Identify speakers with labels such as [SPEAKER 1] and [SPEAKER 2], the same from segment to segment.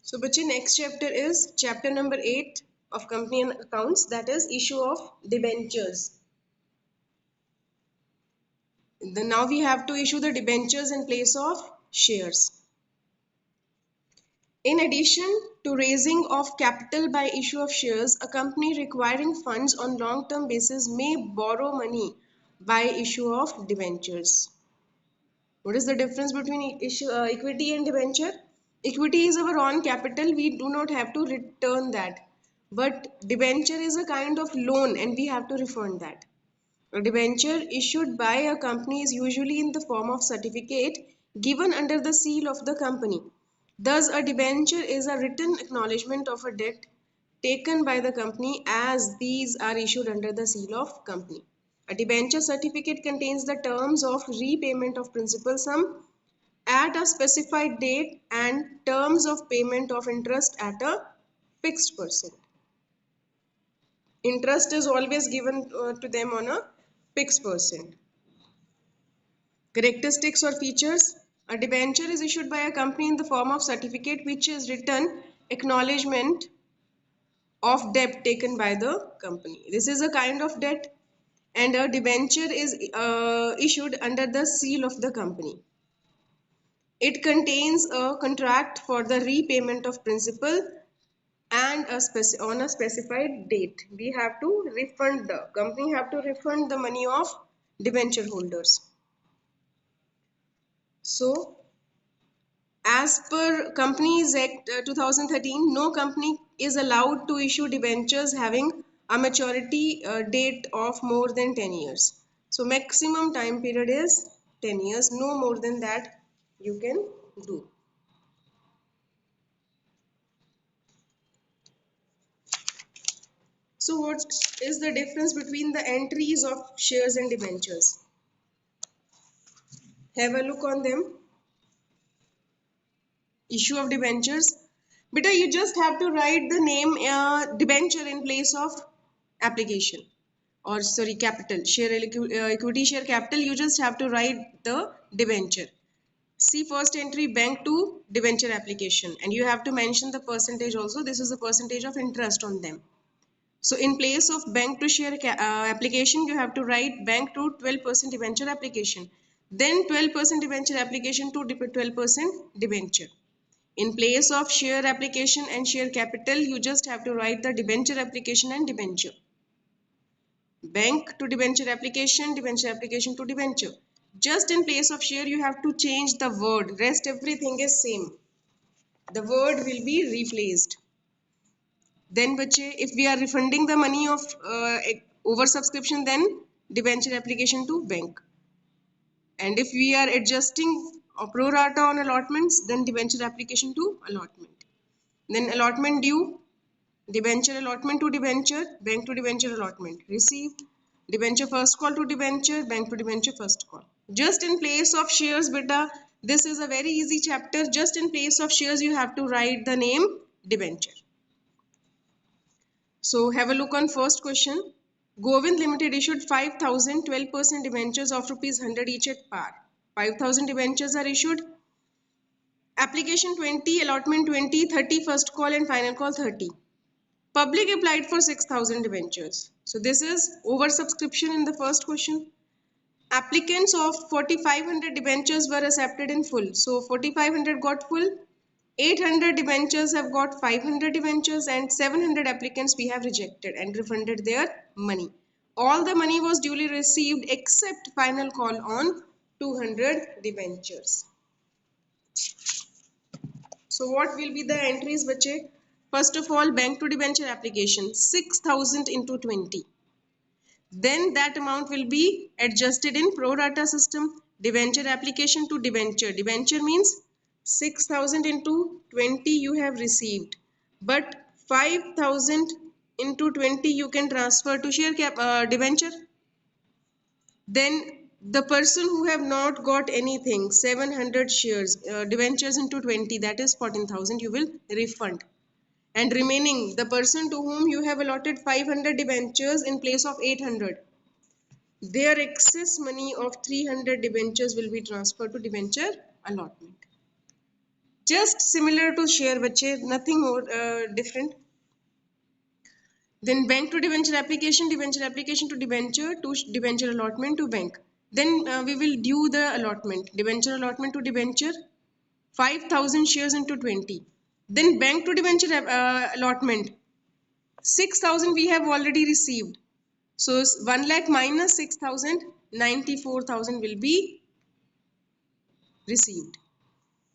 [SPEAKER 1] So बच्चे next chapter is chapter number 8 of company and accounts, that is issue of debentures. Now we have to issue the debentures in place of shares. In addition to raising of capital by issue of shares, a company requiring funds on long-term basis may borrow money by issue of debentures. What is the difference between equity and debenture? Equity is our own capital, we do not have to return that. But debenture is a kind of loan and we have to refund that. A debenture issued by a company is usually in the form of certificate given under the seal of the company. Thus, a debenture is a written acknowledgement of a debt taken by the company as these are issued under the seal of company. A debenture certificate contains the terms of repayment of principal sum at a specified date and terms of payment of interest at a fixed percent. Interest is always given to them on a fixed percent. Characteristics or features. A debenture is issued by a company in the form of certificate which is written acknowledgement of debt taken by the company. This is a kind of debt and a debenture is issued under the seal of the company. It contains a contract for the repayment of principal and on a specified date. We have to refund, the company have to refund the money of debenture holders. So as per Companies Act 2013, no company is allowed to issue debentures having a maturity date of more than 10 years. So maximum time period is 10 years, no more than that you can do. So what is the difference between the entries of shares and debentures? Have a look on them. Issue of debentures. Beta, you just have to write the name debenture in place of application, or sorry, capital. Equity share capital, you just have to write the debenture. See first entry, bank to debenture application, and you have to mention the percentage also. This is the percentage of interest on them. So in place of bank to share application, you have to write bank to 12% debenture application. Then 12% debenture application to 12% debenture. In place of share application and share capital, you just have to write the debenture application and debenture. Bank to debenture application to debenture. Just in place of share, you have to change the word. Rest everything is same. The word will be replaced. Then bache, if we are refunding the money of over subscription, then debenture application to bank. And if we are adjusting pro rata on allotments, then debenture application to allotment. Then allotment due, debenture allotment to debenture, bank to debenture allotment. Received, debenture first call to debenture, bank to debenture first call. Just in place of shares, beta, this is a very easy chapter. Just in place of shares, you have to write the name debenture. So have a look on first question. Govind Limited issued 5,000 12% debentures of rupees 100 each at par. 5,000 debentures are issued. Application 20, allotment 20, 30 first call and final call 30. Public applied for 6,000 debentures. So this is oversubscription in the first question. Applicants of 4,500 debentures were accepted in full. So 4,500 got full. 800 debentures have got 500 debentures and 700 applicants we have rejected and refunded their money. All the money was duly received except final call on 200 debentures. So what will be the entries, bache? First of all, bank to debenture application 6,000 into 20. Then that amount will be adjusted in pro rata system. Debenture application to debenture. Debenture means 6,000 into 20 you have received, but 5,000 into 20 you can transfer to share debenture. Then the person who have not got anything, 700 shares, debentures into 20, that is 14,000 you will refund. And remaining, the person to whom you have allotted 500 debentures in place of 800, their excess money of 300 debentures will be transferred to debenture allotment. just similar to share बच्चे, nothing more different. Then bank to debenture application to debenture allotment to bank. Then we will do the allotment, debenture allotment to debenture, 5,000 shares into 20. Then bank to debenture allotment, 6,000 we have already received. So 1 lakh minus 6,000, 94,000 will be received.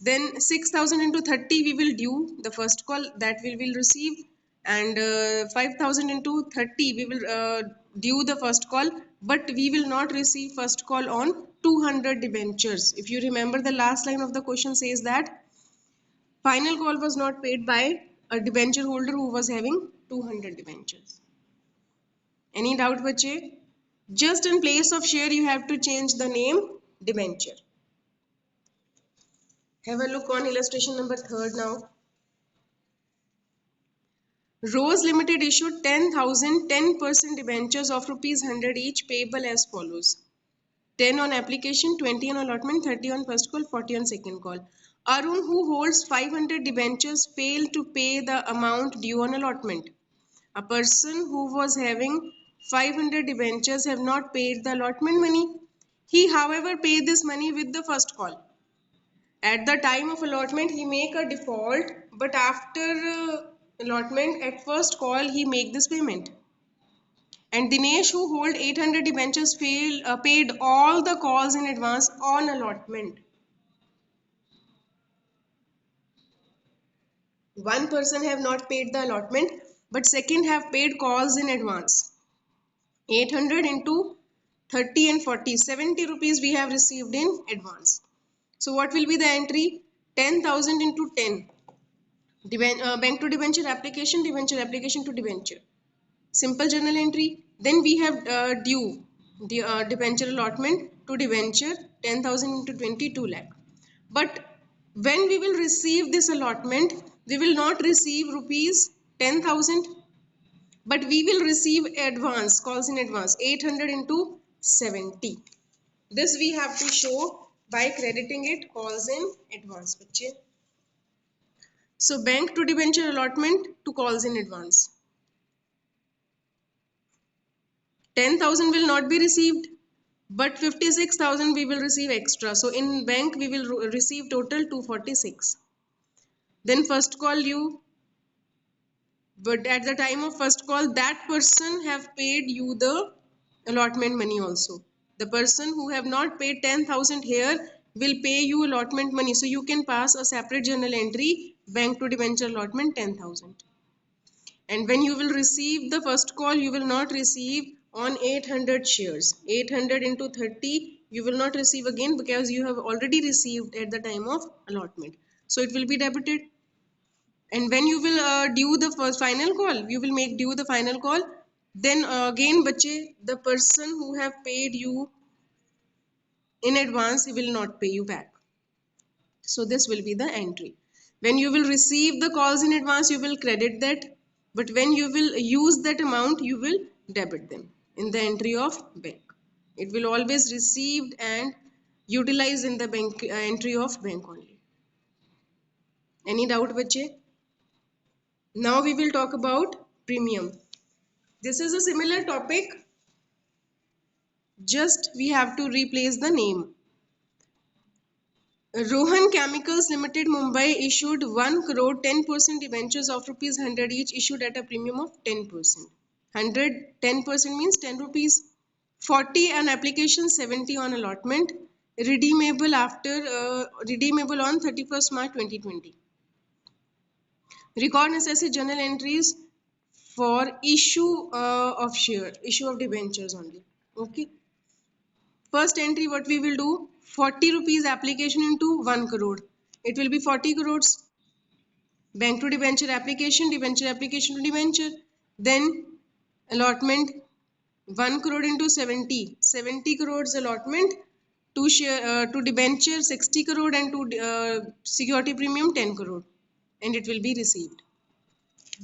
[SPEAKER 1] Then 6,000 into 30 we will due the first call, that we will receive, and 5,000 into 30 we will due the first call, but we will not receive first call on 200 debentures. If you remember, the last line of the question says that final call was not paid by a debenture holder who was having 200 debentures. Any doubt, bache? Just in place of share you have to change the name debenture. Have a look on illustration number 3 now. Rose Limited issued 10,000 10% debentures of rupees 100 each, payable as follows: 10 on application, 20 on allotment, 30 on first call, 40 on second call. Arun, who holds 500 debentures, failed to pay the amount due on allotment. A person who was having 500 debentures have not paid the allotment money. He, however, paid this money with the first call. At the time of allotment, he make a default, but after allotment, at first call, he make this payment. And Dinesh, who hold 800 debentures, paid all the calls in advance on allotment. One person have not paid the allotment, but second have paid calls in advance. 800 into 30 and 40, 70 rupees we have received in advance. So what will be the entry? 10,000 into 10. Bank to debenture application to debenture. Simple journal entry. Then we have due, debenture allotment to debenture, 10,000 into 22 lakh. But when we will receive this allotment, we will not receive rupees 10,000, but we will receive advance, calls in advance, 800 into 70. This we have to show by crediting it calls in advance. So bank to debenture allotment to calls in advance. 10,000 will not be received, but 56,000 we will receive extra. So in bank we will receive total 246. Then first call you, but at the time of first call, that person have paid you the allotment money also. The person who have not paid 10,000 here will pay you allotment money. So you can pass a separate journal entry, bank to debenture allotment 10,000. And when you will receive the first call, you will not receive on 800 shares. 800 into 30 you will not receive again, because you have already received at the time of allotment. So it will be debited. And when you will due the first final call, you will make due the final call, then again bache, the person who have paid you in advance, he will not pay you back. So this will be the entry. When you will receive the calls in advance, you will credit that, but when you will use that amount, you will debit them in the entry of bank. It will always received and utilized in the bank entry of bank only. Any doubt, bache? Now we will talk about premium. This is a similar topic, just we have to replace the name. Rohan Chemicals Limited Mumbai issued 1 crore 10% debentures of rupees 100 each, issued at a premium of 10%. 100, 10% means 10 rupees. 40 on application, 70 on allotment. Redeemable redeemable on 31st March 2020. Record necessary journal entries for issue issue of debentures only. Okay. First entry, what we will do, 40 rupees application into 1 crore. It will be 40 crores. Bank to debenture application to debenture. Then allotment, 1 crore into 70. 70 crores allotment to share to debenture 60 crore, and to security premium 10 crore. And it will be received.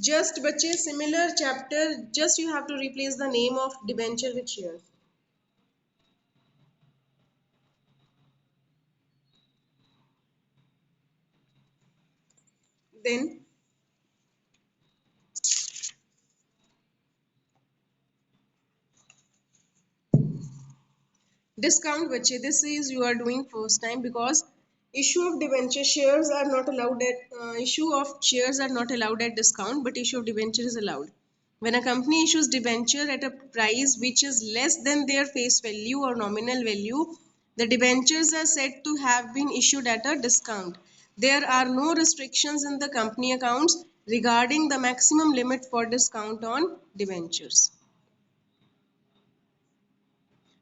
[SPEAKER 1] Just bache, similar chapter, just you have to replace the name of debenture with shares. Then discount बच्चे, this is you are doing first time because issue of debenture shares are not allowed at issue of shares are not allowed at discount, but issue of debenture is allowed. When a company issues debenture at a price which is less than their face value or nominal value, the debentures are said to have been issued at a discount. There are no restrictions in the company accounts regarding the maximum limit for discount on debentures.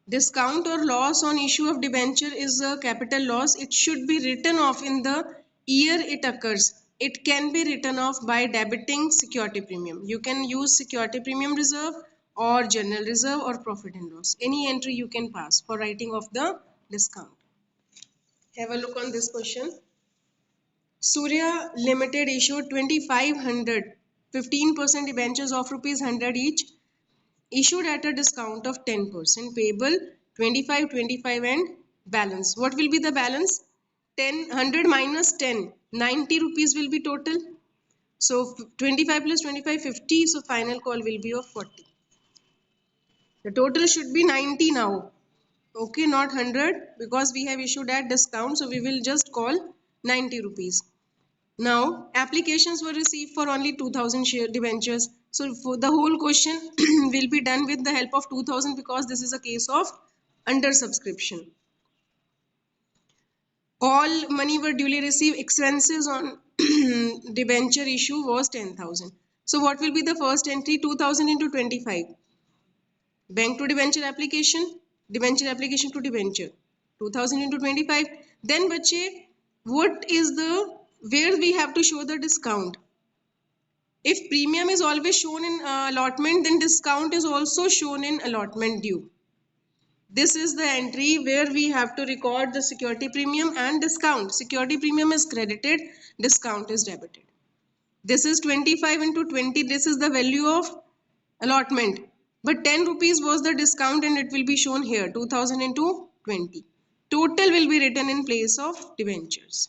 [SPEAKER 1] Discount or loss on issue of debenture is a capital loss. It should be written off in the year it occurs. It can be written off by debiting security premium. You can use security premium reserve or general reserve or profit and loss. Any entry you can pass for writing off the discount. Have a look on this question. Surya Limited issued 2500 15% debentures of rupees 100 each, issued at a discount of 10%, payable 25, 25 and balance. What will be the balance? 100 minus 10, 90 rupees will be total. So 25 plus 25, 50. So final call will be of 40. The total should be 90 now. Okay, not 100 because we have issued at discount. So we will just call 90 rupees. Now, applications were received for only 2000 share debentures. So, for the whole question will be done with the help of 2000 because this is a case of under subscription. All money were duly received. Expenses on debenture issue was 10,000. So, what will be the first entry? 2000 into 25. Bank to debenture application to debenture. 2000 into 25. Then, bache, what is the, where we have to show the discount? If premium is always shown in allotment, then discount is also shown in allotment due. This is the entry where we have to record the security premium and discount. Security premium is credited, discount is debited. This is 25 into 20. This is the value of allotment. But 10 rupees was the discount and it will be shown here, 2000 into 20. Total will be written in place of debentures.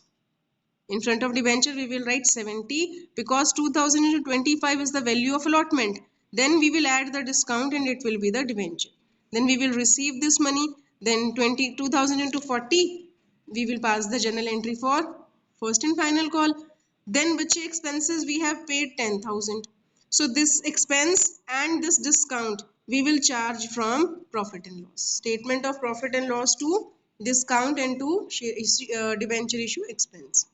[SPEAKER 1] In front of debenture, we will write 70 because 2000 into 25 is the value of allotment. Then we will add the discount and it will be the debenture. Then we will receive this money. Then 2000 into 40, we will pass the journal entry for first and final call. Then which expenses we have paid 10,000. So this expense and this discount we will charge from profit and loss. Statement of profit and loss to discount and to debenture issue expense.